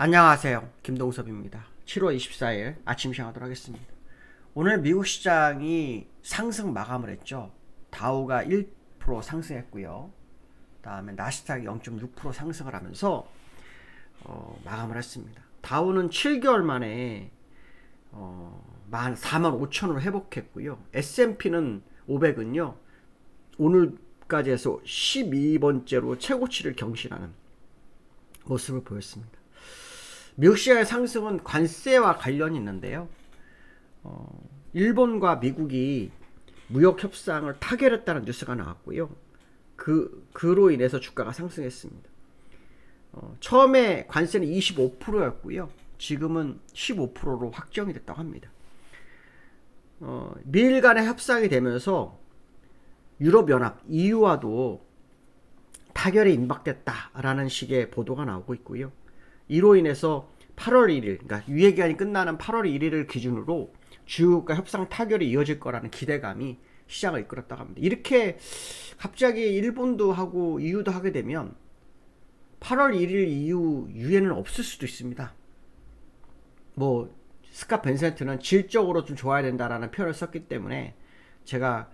안녕하세요. 김동섭입니다. 7월 24일 아침 시작하도록 하겠습니다. 오늘 미국 시장이 상승 마감을 했죠. 다우가 1% 상승했고요. 다음에 나스닥이 0.6% 상승을 하면서 마감을 했습니다. 다우는 7개월 만에 45,000원을 회복했고요. S&P는 500은요. 오늘까지 해서 12번째로 최고치를 경신하는 모습을 보였습니다. 미국 시장의 상승은 관세와 관련이 있는데요. 일본과 미국이 무역 협상을 타결했다는 뉴스가 나왔고요. 그로 인해서 주가가 상승했습니다. 처음에 관세는 25%였고요. 지금은 15%로 확정이 됐다고 합니다. 미일 간의 협상이 되면서 유럽연합, EU와도 타결이 임박됐다라는 식의 보도가 나오고 있고요. 이로 인해서 8월 1일, 그러니까 유예기한이 끝나는 8월 1일을 기준으로 주요국가 협상 타결이 이어질 거라는 기대감이 시장을 이끌었다고 합니다. 이렇게 갑자기 일본도 하고 EU도 하게 되면 8월 1일 이후 유예는 없을 수도 있습니다. 스캇 벤센트는 질적으로 좀 좋아야 된다라는 표현을 썼기 때문에 제가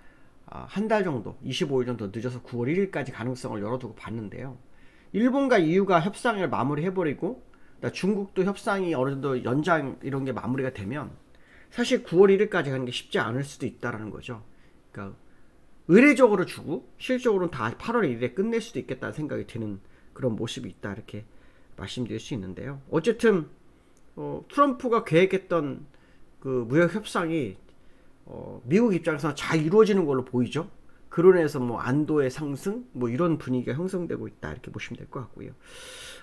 한 달 정도, 25일 정도 늦어서 9월 1일까지 가능성을 열어두고 봤는데요. 일본과 EU가 협상을 마무리해버리고 중국도 협상이 어느 정도 연장 이런 게 마무리가 되면 사실 9월 1일까지 가는 게 쉽지 않을 수도 있다는 거죠. 그러니까 의례적으로 주고 실질적으로는 다 8월 1일에 끝낼 수도 있겠다는 생각이 드는 그런 모습이 있다 이렇게 말씀드릴 수 있는데요. 어쨌든 트럼프가 계획했던 그 무역 협상이 미국 입장에서 잘 이루어지는 걸로 보이죠. 그로 인해서 안도의 상승 이런 분위기가 형성되고 있다 이렇게 보시면 될 것 같고요.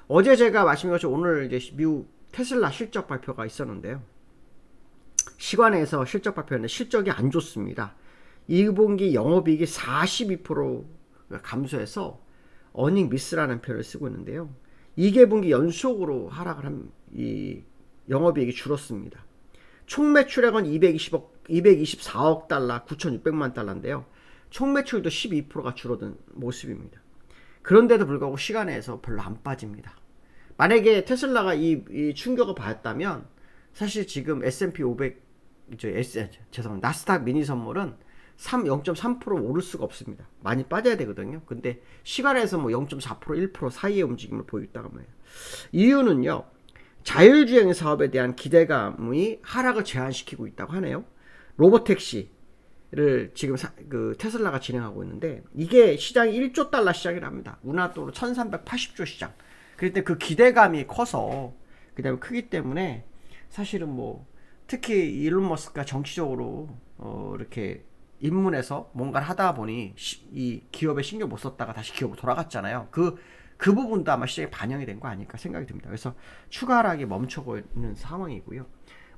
어제 제가 말씀드린 것처럼 오늘 이제 미국 테슬라 실적 발표가 있었는데요. 시간에서 실적 발표했는데 실적이 안 좋습니다. 2분기 영업이익이 42% 감소해서 어닝 미스라는 표현을 쓰고 있는데요. 2개분기 연속으로 하락을 한 이 영업이익이 줄었습니다. 총 매출액은 224억 달러, 9,600만 달러인데요. 총 매출도 12%가 줄어든 모습입니다. 그런데도 불구하고 시간에서 별로 안 빠집니다. 만약에 테슬라가 이 충격을 받았다면 사실 지금 S&P 500 죄송합니다. 나스닥 미니 선물은 0.3% 오를 수가 없습니다. 많이 빠져야 되거든요. 근데 시간에서 0.4% 1% 사이의 움직임을 보였다고 합니다. 이유는요. 자율주행 사업에 대한 기대감이 하락을 제한시키고 있다고 하네요. 로보택시를 지금 테슬라가 진행하고 있는데 이게 시장이 1조 달러 시장이랍니다. 우리나라로 1380조 시장. 그런데 그 기대감이 커서 그다음에 크기 때문에 사실은 특히 일론 머스크가 정치적으로 이렇게 입문해서 뭔가를 하다 보니 이 기업에 신경 못 썼다가 다시 기업으로 돌아갔잖아요. 그 부분도 아마 시장에 반영이 된 거 아닐까 생각이 듭니다. 그래서 추가 하락이 멈춰고 있는 상황이고요.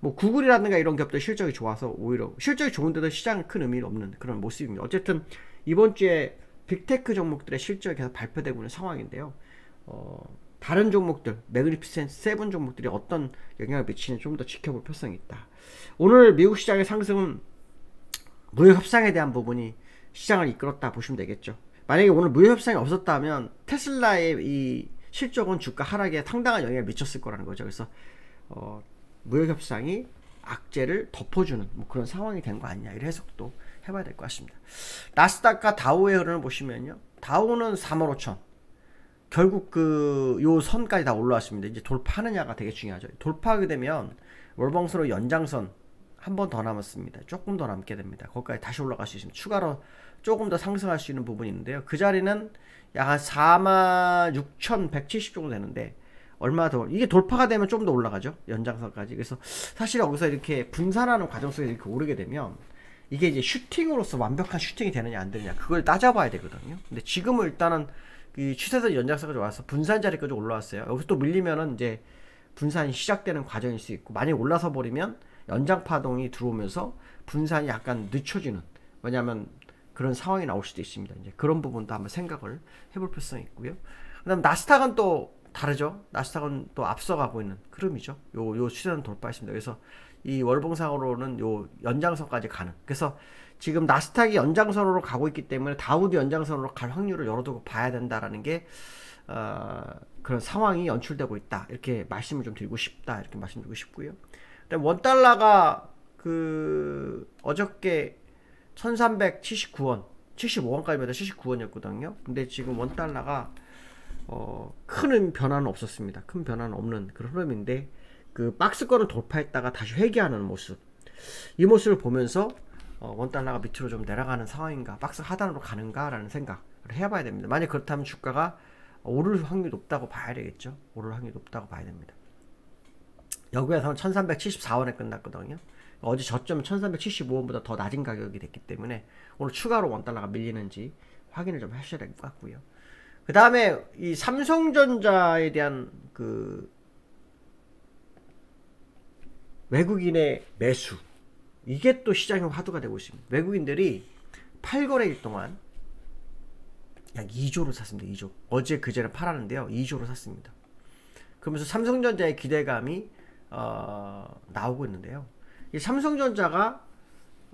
구글이라든가 이런 기업들 실적이 좋아서 오히려 실적이 좋은데도 시장에 큰 의미는 없는 그런 모습입니다. 어쨌든 이번 주에 빅테크 종목들의 실적이 계속 발표되고 있는 상황인데요. 다른 종목들, 매그니피센트 세븐 종목들이 어떤 영향을 미치는지 좀 더 지켜볼 필요성이 있다. 오늘 미국 시장의 상승은 무역 협상에 대한 부분이 시장을 이끌었다 보시면 되겠죠. 만약에 오늘 무역 협상이 없었다면 테슬라의 이 실적은 주가 하락에 상당한 영향을 미쳤을 거라는 거죠. 그래서 무역 협상이 악재를 덮어주는 그런 상황이 된 거 아니냐 이런 해석도 해봐야 될 것 같습니다. 나스닥과 다우의 흐름을 보시면요, 다우는 45,000 결국 요 선까지 다 올라왔습니다. 이제 돌파하느냐가 되게 중요하죠. 돌파하게 되면 월봉선으로 연장선 한 번 더 남았습니다. 조금 더 남게 됩니다. 거기까지 다시 올라갈 수 있습니다. 추가로 조금 더 상승할 수 있는 부분이 있는데요. 그 자리는 약 한 46,170 정도 되는데 얼마 더 이게 돌파가 되면 좀 더 올라가죠. 연장선까지. 그래서 사실 여기서 이렇게 분산하는 과정 속에서 이렇게 오르게 되면 이게 이제 슈팅으로서 완벽한 슈팅이 되느냐 안 되느냐 그걸 따져봐야 되거든요. 근데 지금은 일단은 이 추세선 연장선까지 와서 분산 자리까지 올라왔어요. 여기서 또 밀리면은 이제 분산이 시작되는 과정일 수 있고, 만약에 올라서 버리면 연장 파동이 들어오면서 분산이 약간 늦춰지는, 왜냐하면 그런 상황이 나올 수도 있습니다. 이제 그런 부분도 한번 생각을 해볼 필요성이 있고요. 그다음 나스닥은 또 다르죠. 나스닥은 또 앞서가고 있는 흐름이죠. 요 추세는 돌파했습니다. 그래서 이 월봉상으로는 요 연장선까지 가는. 그래서 지금 나스닥이 연장선으로 가고 있기 때문에 다우도 연장선으로 갈 확률을 열어두고 봐야 된다라는 게 그런 상황이 연출되고 있다. 이렇게 말씀을 좀 드리고 싶다. 이렇게 말씀드리고 싶고요. 그다음 원달러가 그 어저께 1379원, 75원까지 매다 79원이었거든요. 근데 지금 원달러가 큰 변화는 없었습니다. 큰 변화는 없는 그런 흐름인데 그 박스권을 돌파했다가 다시 회귀하는 모습. 이 모습을 보면서 원달러가 밑으로 좀 내려가는 상황인가, 박스 하단으로 가는가라는 생각을 해봐야 됩니다. 만약 그렇다면 주가가 오를 확률이 높다고 봐야 되겠죠. 오를 확률이 높다고 봐야 됩니다. 여기에서는 1374원에 끝났거든요. 어제 저점은 1375원보다 더 낮은 가격이 됐기 때문에 오늘 추가로 원달러가 밀리는지 확인을 좀 하셔야 될 것 같고요. 그 다음에 이 삼성전자에 대한 그 외국인의 매수, 이게 또 시장의 화두가 되고 있습니다. 외국인들이 8거래일 동안 약 2조를 샀습니다. 2조. 어제 그제는 팔았는데요. 2조를 샀습니다. 그러면서 삼성전자의 기대감이 나오고 있는데요. 이 삼성전자가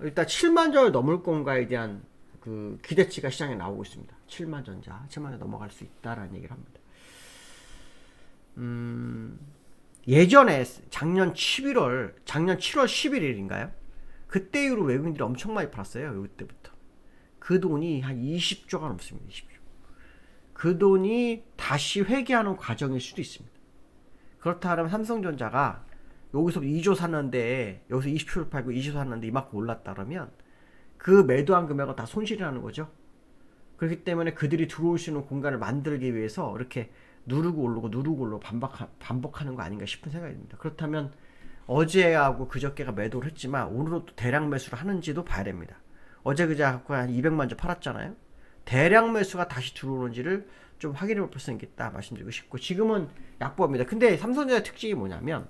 일단 7만 전을 넘을 건가에 대한 그 기대치가 시장에 나오고 있습니다. 7만 전 넘어갈 수 있다라는 얘기를 합니다. 예전에 작년 7월 11일인가요? 그때 이후로 외국인들이 엄청 많이 팔았어요. 이때부터. 그 돈이 한 20조가 넘습니다. 20조. 그 돈이 다시 회귀하는 과정일 수도 있습니다. 그렇다 하면 삼성전자가 여기서 2조 샀는데 여기서 20조를 팔고 2조 샀는데 이만큼 올랐다 그러면 그 매도한 금액은 다 손실이라는 거죠. 그렇기 때문에 그들이 들어올 수 있는 공간을 만들기 위해서 이렇게 누르고 오르고 반복하는 거 아닌가 싶은 생각이 듭니다. 그렇다면 어제하고 그저께가 매도를 했지만 오늘은 또 대량 매수를 하는지도 봐야 됩니다. 어제 그제 갖고 한 200만 주 팔았잖아요. 대량 매수가 다시 들어오는지를 좀 확인해 볼 필요성이 있다 말씀드리고 싶고, 지금은 약보합니다. 근데 삼성전자의 특징이 뭐냐면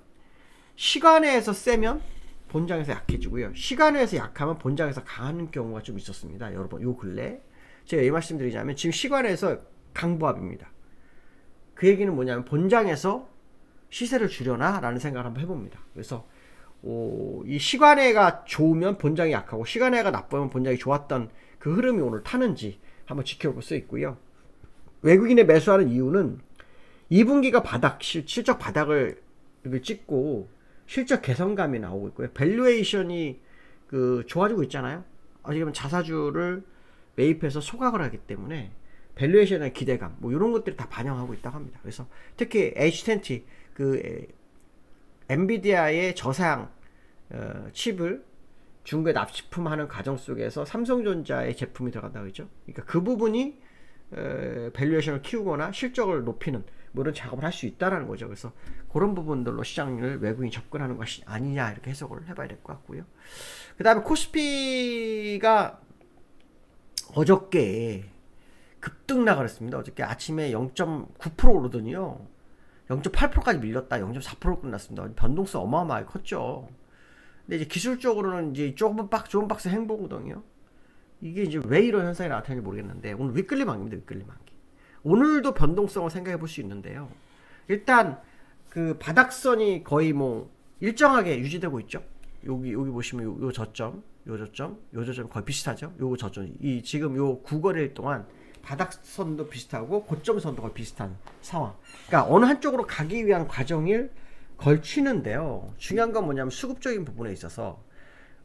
시간에서 세면 본장에서 약해지고요. 시간에서 약하면 본장에서 강하는 경우가 좀 있었습니다. 여러분 요 근래 제가 이 말씀드리자면 지금 시간에서 강보합입니다. 그 얘기는 뭐냐면 본장에서 시세를 주려나 라는 생각을 한번 해봅니다. 그래서 이 시간에가 좋으면 본장이 약하고 시간에가 나쁘면 본장이 좋았던 그 흐름이 오늘 타는지 한번 지켜볼 수 있고요. 외국인의 매수하는 이유는 2분기가 실적 바닥을 찍고 실적 개선감이 나오고 있고요. 밸류에이션이 좋아지고 있잖아요. 어지금 자사주를 매입해서 소각을 하기 때문에 밸류에이션의 기대감, 이런 것들이 다 반영하고 있다고 합니다. 그래서 특히 H10T, 엔비디아의 저사양 칩을 중국에 납품하는 과정 속에서 삼성전자의 제품이 들어간다고 했죠. 그러니까 그 부분이 밸류에이션을 키우거나 실적을 높이는 이런 작업을 할 수 있다라는 거죠. 그래서 그런 부분들로 시장을 외국인이 접근하는 것이 아니냐 이렇게 해석을 해봐야 될 것 같고요. 그 다음에 코스피가 어저께 급등 나가랬습니다. 어저께 아침에 0.9% 오르더니요 0.8%까지 밀렸다 0.4%로 끝났습니다. 변동성 어마어마하게 컸죠. 근데 이제 기술적으로는 이제 좋은 박스 행보거든요. 이게 이제 왜 이런 현상이 나타나는지 모르겠는데 오늘 위클리 만기입니다. 위클리 만기. 오늘도 변동성을 생각해 볼 수 있는데요. 일단 그 바닥선이 거의 일정하게 유지되고 있죠. 여기 보시면 요 저점 거의 비슷하죠. 요 저점 지금 요 9거래일 동안 바닥선도 비슷하고 고점선도 거의 비슷한 상황. 그러니까 어느 한쪽으로 가기 위한 과정을 걸치는데요. 중요한 건 뭐냐면 수급적인 부분에 있어서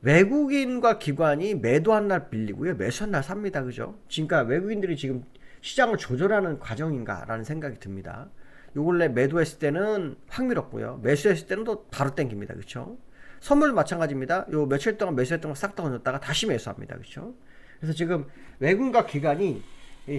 외국인과 기관이 매도한 날 빌리고요, 매수한 날 삽니다. 그죠? 그러니까 외국인들이 지금 시장을 조절하는 과정인가라는 생각이 듭니다. 요 근래 매도했을 때는 확 밀었고요, 매수했을 때는 또 바로 땡깁니다. 그렇죠? 선물도 마찬가지입니다. 요 며칠 동안 매수했던 거 싹 다 던졌다가 다시 매수합니다. 그렇죠? 그래서 지금 외국인과 기관이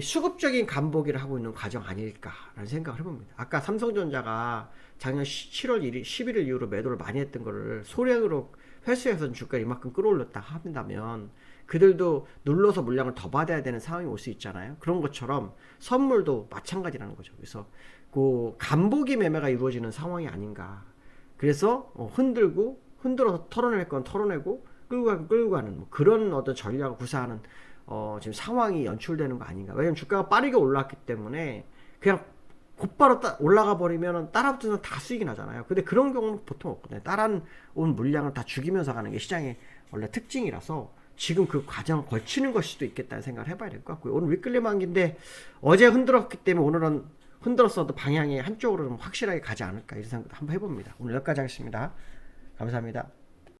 수급적인 간보기를 하고 있는 과정 아닐까라는 생각을 해봅니다. 아까 삼성전자가 작년 7월 1일, 11일 이후로 매도를 많이 했던 거를 소량으로 회수해서 주가를 이만큼 끌어올렸다 한다면 그들도 눌러서 물량을 더 받아야 되는 상황이 올 수 있잖아요. 그런 것처럼 선물도 마찬가지라는 거죠. 그래서 그 간보기 매매가 이루어지는 상황이 아닌가. 그래서 흔들어서 털어낼 건 털어내고 끌고 가는 그런 어떤 전략을 구사하는 지금 상황이 연출되는 거 아닌가. 왜냐면 주가가 빠르게 올랐기 때문에 그냥 곧바로 올라가 버리면 따라붙는 다 수익이 나잖아요. 근데 그런 경우는 보통 없거든요. 따라온 물량을 다 죽이면서 가는 게 시장의 원래 특징이라서 지금 그 과정을 걸치는 것일 수도 있겠다는 생각을 해봐야 될 것 같고요. 오늘 위클리 만기인데 어제 흔들었기 때문에 오늘은 흔들었어도 방향이 한쪽으로 좀 확실하게 가지 않을까 이런 생각도 한번 해봅니다. 오늘 여기까지 하겠습니다. 감사합니다.